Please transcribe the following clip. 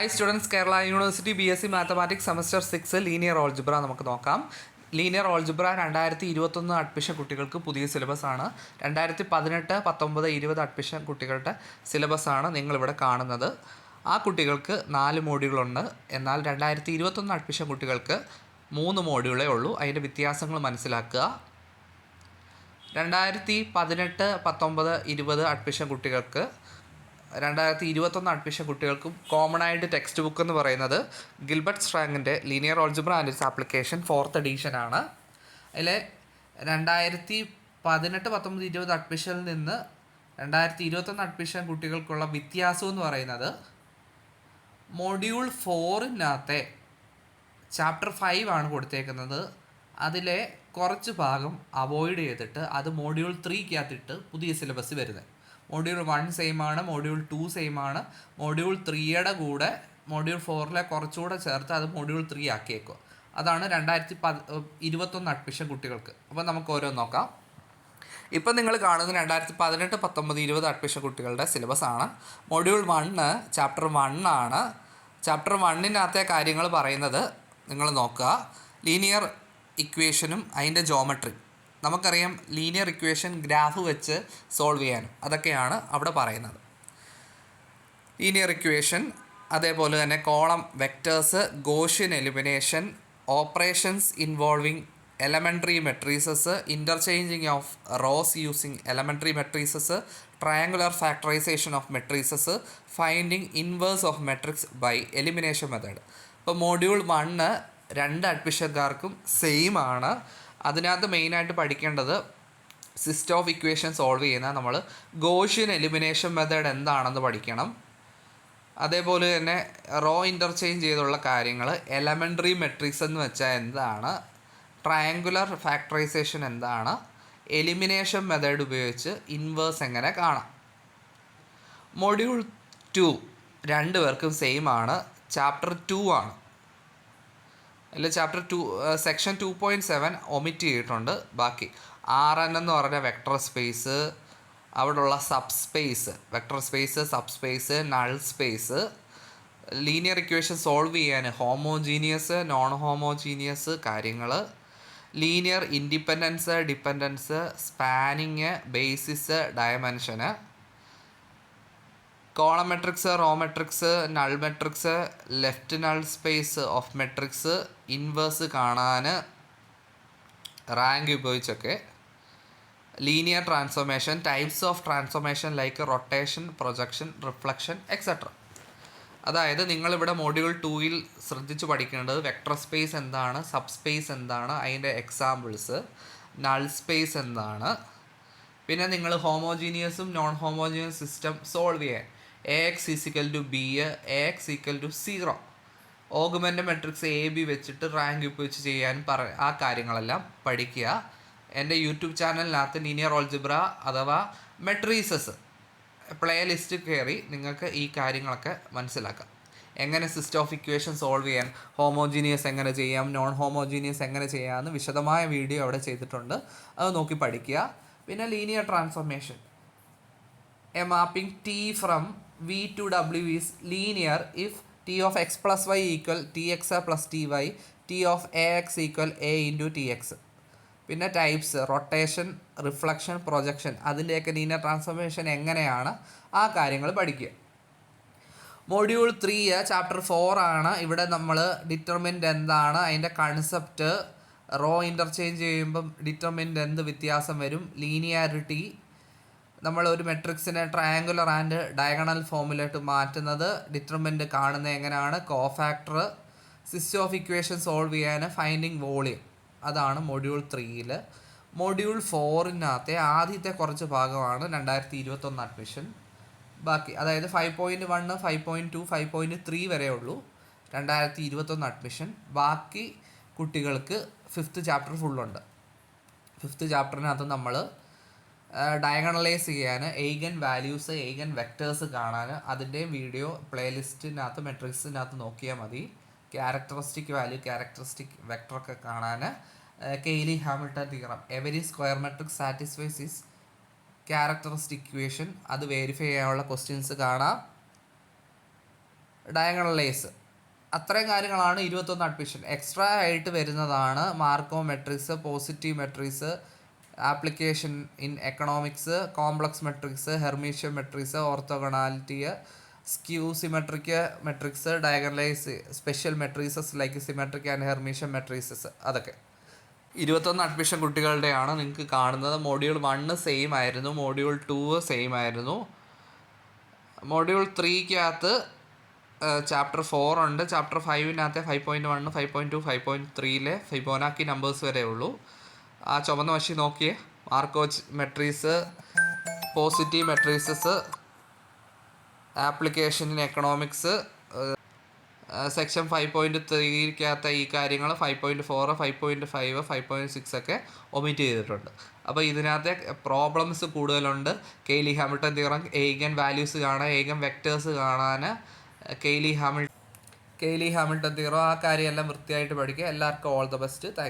Hi students, Kerala university BSc mathematics semester 6 linear algebra നമുക്ക് നോക്കാം. Linear algebra 2021 admission കുട്ടികൾക്ക് പുതിയ സിലബസാണ്. 2018-19-20 അഡ്മിഷൻ കുട്ടികളുടെ സിലബസാണ് നിങ്ങളിവിടെ കാണുന്നത്. ആ കുട്ടികൾക്ക് 4 മോഡ്യൂളുണ്ട്. എന്നാൽ 2021 അഡ്മിഷൻ കുട്ടികൾക്ക് 3 മോഡ്യൂളേ ഉള്ളൂ. അതിൻ്റെ വ്യത്യാസങ്ങൾ മനസ്സിലാക്കുക. 2018-19-20 അഡ്മിഷൻ കുട്ടികൾക്ക് 2021 അഡ്മിഷൻ കുട്ടികൾക്കും കോമൺ ആയിട്ട് ടെക്സ്റ്റ് ബുക്ക് എന്ന് പറയുന്നത് ഗിൽബർട്ട് സ്ട്രാങ്ങിൻ്റെ linear algebra and its application 4th edition ആണ്. അതിൽ 2018-19-20 അഡ്മിഷനിൽ നിന്ന് 2021 അഡ്മിഷൻ കുട്ടികൾക്കുള്ള വ്യത്യാസം എന്ന് പറയുന്നത് മൊഡ്യൂൾ 4-നകത്തെ ചാപ്റ്റർ 5 ആണ് കൊടുത്തേക്കുന്നത്. അതിലെ കുറച്ച് ഭാഗം അവോയ്ഡ് ചെയ്തിട്ട് അത് മൊഡ്യൂൾ 3-കകത്തിട്ട് പുതിയ സിലബസ് വരുന്നത്. മൊഡ്യൂൾ 1 സെയിം ആണ്, മൊഡ്യൂൾ 2 സെയിം ആണ്. മൊഡ്യൂൾ 3യുടെ കൂടെ മൊഡ്യൂൾ 4-ലെ കുറച്ചുകൂടെ ചേർത്ത് അത് മൊഡ്യൂൾ 3 ആക്കിയേക്കുക. അതാണ് 2021 അഡ്മിഷൻ കുട്ടികൾക്ക്. അപ്പോൾ നമുക്ക് ഓരോന്ന് നോക്കാം. ഇപ്പം നിങ്ങൾ കാണുന്നത് 2018-19-20 അഡ്മിഷൻ കുട്ടികളുടെ സിലബസ് ആണ്. മൊഡ്യൂൾ 1 ചാപ്റ്റർ 1 ആണ്. ചാപ്റ്റർ 1-നകത്തെ കാര്യങ്ങൾ പറയുന്നത് നിങ്ങൾ നോക്കുക. ലീനിയർ ഇക്വേഷനും അതിൻ്റെ ജോമെട്രി. നമുക്കറിയാം ലീനിയർ ഇക്വേഷൻ ഗ്രാഫ് വെച്ച് സോൾവ് ചെയ്യാനും അതൊക്കെയാണ് അവിടെ പറയുന്നത്. ലീനിയർ ഇക്വേഷൻ, അതേപോലെ തന്നെ column vectors, Gaussian elimination, operations involving elementary matrices, interchanging of rows using elementary matrices, triangular factorization of matrices, finding inverse of matrix by elimination method. ഇപ്പോൾ module 1 2 അഡ്മിഷൻകാർക്കും same ആണ്. അതിനകത്ത് മെയിനായിട്ട് പഠിക്കേണ്ടത് സിസ്റ്റം ഓഫ് ഇക്വേഷൻ സോൾവ് ചെയ്യുന്ന നമ്മൾ Gaussian elimination method എന്താണെന്ന് പഠിക്കണം. അതേപോലെ തന്നെ റോ ഇൻ്റർചേഞ്ച് ചെയ്തുള്ള കാര്യങ്ങൾ, എലമെൻ്ററി മെട്രിക്സ് എന്ന് വെച്ചാൽ എന്താണ്, ട്രയാങ്കുലർ ഫാക്ടറൈസേഷൻ എന്താണ്, എലിമിനേഷൻ മെത്തേഡ് ഉപയോഗിച്ച് ഇൻവേഴ്സ് എങ്ങനെ കാണാം. മൊഡ്യൂൾ 2 2 പേർക്കും സെയിം ആണ്. ചാപ്റ്റർ 2 ആണ്. അല്ല, ചാപ്റ്റർ 2 സെക്ഷൻ 2.7 ഒമിറ്റ് ചെയ്തിട്ടുണ്ട്. ബാക്കി RN എന്ന് പറഞ്ഞ വെക്ടർ സ്പേസ്, അവിടെയുള്ള subspace, vector space, subspace, null space, linear equation solve ചെയ്യാൻ ഹോമോജീനിയസ്, നോൺ ഹോമോജീനിയസ് കാര്യങ്ങൾ, linear independence, dependence, spanning, basis, ഡയമെൻഷന്, column matrix, row matrix, null matrix, left null space of matrix, inverse കാണാൻ rank ഉപയോഗിച്ചൊക്കെ, linear transformation, types of transformation like rotation, projection, reflection etcetera. അതായത് നിങ്ങളിവിടെ module 2-ൽ ശ്രദ്ധിച്ച് പഠിക്കേണ്ടത് vector space എന്താണ്, subspace എന്താണ്, അതിൻ്റെ എക്സാമ്പിൾസ്, നൾ സ്പേസ് എന്താണ്, പിന്നെ നിങ്ങൾ ഹോമോജീനിയസും നോൺ ഹോമോജീനിയസ് സിസ്റ്റം സോൾവ് ചെയ്യാൻ AX = B, AX = 0, augment matrix AB വെച്ചിട്ട് റാങ്ക് ഉപയോഗിച്ച് ചെയ്യാൻ ആ കാര്യങ്ങളെല്ലാം പഠിക്കുക. എൻ്റെ യൂട്യൂബ് ചാനലിനകത്ത് ലീനിയർ ഓൾജിബ്ര അഥവാ മെട്രീസസ് പ്ലേ ലിസ്റ്റ് കയറി നിങ്ങൾക്ക് ഈ കാര്യങ്ങളൊക്കെ മനസ്സിലാക്കാം. എങ്ങനെ സിസ്റ്റം ഓഫ് ഇക്വേഷൻ സോൾവ് ചെയ്യാൻ, ഹോമോജീനിയസ് എങ്ങനെ ചെയ്യാം, നോൺ ഹോമോജീനിയസ് എങ്ങനെ ചെയ്യാമെന്ന് വിശദമായ വീഡിയോ അവിടെ ചെയ്തിട്ടുണ്ട്. അത് നോക്കി പഠിക്കുക. പിന്നെ linear transformation, A mapping T from V to W is linear if T of x plus y equal Tx plus Ty, T of Ax equal A into Tx. പിന്നെ ടൈപ്സ്, റൊട്ടേഷൻ, റിഫ്ലക്ഷൻ, പ്രൊജക്ഷൻ, അതിൻ്റെയൊക്കെ linear transformation എങ്ങനെയാണ് ആ കാര്യങ്ങൾ പഠിക്കുക. Module 3 chapter 4 ആണ്. ഇവിടെ നമ്മൾ determinant എന്താണ്, അതിൻ്റെ കൺസെപ്റ്റ്, റോ ഇൻ്റർചേഞ്ച് ചെയ്യുമ്പം ഡിറ്റർമിൻ്റ് എന്ത് വ്യത്യാസം വരും, ലീനിയാരിറ്റി, നമ്മൾ ഒരു മെട്രിക്സിനെ ട്രയാങ്കുലർ ആൻഡ് ഡയഗണൽ ഫോമിലോട്ട് മാറ്റുന്നത്, ഡിറ്റർമിൻ്റ് കാണുന്നത് എങ്ങനെയാണ്, cofactor, system of equation solve ചെയ്യാൻ ഫൈൻഡിങ് വോളിയം. അതാണ് മൊഡ്യൂൾ 3-ൽ. മൊഡ്യൂൾ 4-നകത്തെ ആദ്യത്തെ കുറച്ച് ഭാഗമാണ് 2021 അഡ്മിഷൻ. ബാക്കി അതായത് 5.1, 5.2, 5.3 വരെ ഉള്ളൂ 2021 അഡ്മിഷൻ. ബാക്കി കുട്ടികൾക്ക് 5th ചാപ്റ്റർ ഫുള്ളുണ്ട്. 5th ചാപ്റ്ററിനകത്ത് നമ്മൾ ഡയഗണലൈസ് ചെയ്യാൻ, എയ്ഗൻ വാല്യൂസ്, എയ്ഗൻ വെക്റ്റേഴ്സ് കാണാൻ അതിൻ്റെയും വീഡിയോ പ്ലേലിസ്റ്റിനകത്ത് മെട്രിക്സിനകത്ത് നോക്കിയാൽ മതി. ക്യാരക്ടറിസ്റ്റിക് വാല്യൂ, ക്യാരക്ടറിസ്റ്റിക് വെക്ടറൊക്കെ കാണാൻ Cayley Hamilton theorem, every square matrix satisfies is characteristic equation, അത് വെരിഫൈ ചെയ്യാനുള്ള ക്വസ്റ്റ്യൻസ് കാണാം. ഡയഗണലൈസ്. അത്രയും കാര്യങ്ങളാണ് 21 അഡ്മിഷൻ. എക്സ്ട്രാ ആയിട്ട് വരുന്നതാണ് Marco matrix, positive matrix, application in economics, complex matrix, Hermitian matrix, orthogonality, skew symmetric matrix, diagonalise, special matrixes like symmetric and Hermitian matrixes. അതൊക്കെ 21 admission കുട്ടികളുടെയാണ് നിങ്ങൾക്ക് കാണുന്നത്. മോഡ്യൂൾ 1 സെയിം ആയിരുന്നു, മോഡ്യൂൾ 2 സെയിം ആയിരുന്നു. Module 3-ക്കകത്ത് chapter 4 ഉണ്ട്. Chapter 5-നകത്തെ 5.1, 5.2, 5.3 Fibonacci numbers വരെ ഉള്ളൂ. ആ ചുവന്ന വശി നോക്കിയേ. Markov matrices, positive matrices, application in economics, section 5.3-ക്കകത്ത് ഈ കാര്യങ്ങൾ 5.4, 5.5, 5.6 ഒക്കെ ഒമിറ്റ് ചെയ്തിട്ടുണ്ട്. അപ്പോൾ ഇതിനകത്തെ പ്രോബ്ലംസ് കൂടുതലുണ്ട്. Cayley Hamilton theorem, eigen values കാണാൻ, എയ്ഗൻ വെക്റ്റേഴ്സ് കാണാൻ, കെയ്ലി ഹാമിൽട്ടൺ തിയറം, ആ കാര്യമെല്ലാം വൃത്തിയായിട്ട് പഠിക്കുക. എല്ലാവർക്കും ഓൾ ദ ബെസ്റ്റ്. താങ്ക്